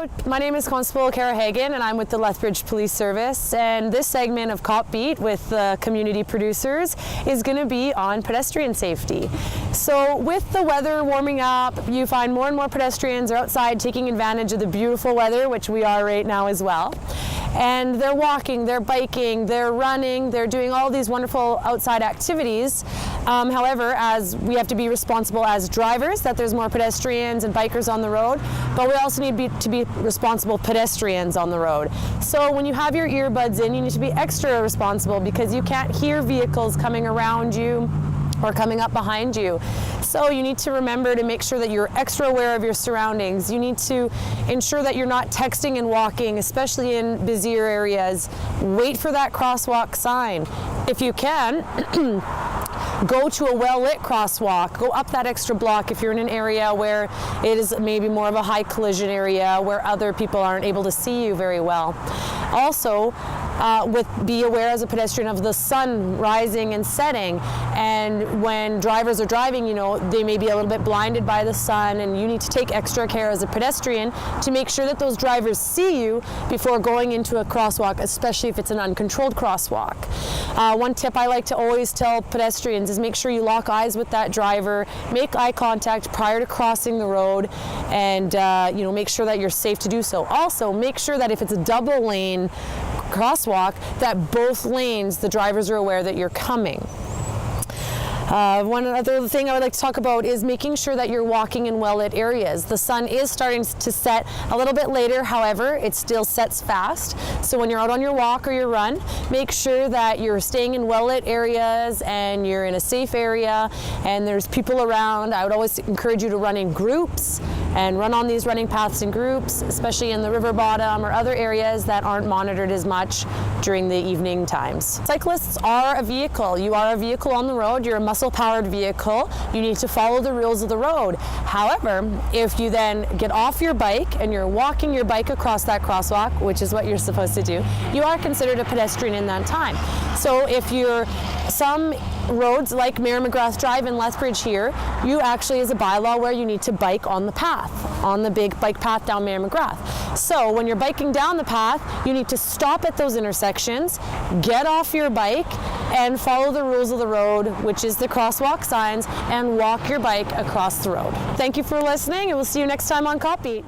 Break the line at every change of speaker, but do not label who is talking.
Hello, my name is Constable Kara Hagan and I'm with the Lethbridge Police Service, and this segment of Cop Beat with the community producers is going to be on pedestrian safety. So with the weather warming up, you find more and more pedestrians are outside taking advantage of the beautiful weather, which we are right now as well. And they're walking, they're biking, they're running, they're doing all these wonderful outside activities. However, as we have to be responsible as drivers that there's more pedestrians and bikers on the road, but we also need to be responsible pedestrians on the road. So when you have your earbuds in, you need to be extra responsible because you can't hear vehicles coming around you or coming up behind you. So you need to remember to make sure that you're extra aware of your surroundings. You need to ensure that you're not texting and walking, especially in busier areas. Wait for that crosswalk sign. If you can, go to a well-lit crosswalk. Go up that extra block if you're in an area where it is maybe more of a high collision area where other people aren't able to see you very well. Also, be aware as a pedestrian of the sun rising and setting, and when drivers are driving, you know, they may be a little bit blinded by the sun, and you need to take extra care as a pedestrian to make sure that those drivers see you before going into a crosswalk, especially if it's an uncontrolled crosswalk. One tip I like to always tell pedestrians is make sure you lock eyes with that driver, make eye contact prior to crossing the road, and make sure that you're safe to do so. Also, make sure that if it's a double lane crosswalk, that both lanes the drivers are aware that you're coming. One other thing I would like to talk about is making sure that you're walking in well-lit areas. The sun is starting to set a little bit later, however, it still sets fast. So when you're out on your walk or your run, make sure that you're staying in well-lit areas and you're in a safe area and there's people around. I would always encourage you to run in groups and run on these running paths in groups, especially in the river bottom or other areas that aren't monitored as much during the evening times. Cyclists are a vehicle. You are a vehicle on the road. You're a muscle-powered vehicle. You need to follow the rules of the road. However, if you then get off your bike and you're walking your bike across that crosswalk, which is what you're supposed to do, you are considered a pedestrian in that time. So if you're some roads like Mayor McGrath Drive in Lethbridge here, you actually is a bylaw where you need to bike on the path, on the big bike path down Mayor McGrath. So when you're biking down the path, you need to stop at those intersections, get off your bike, and follow the rules of the road, which is the crosswalk signs, and walk your bike across the road. Thank you for listening, and we'll see you next time on Cop Beat.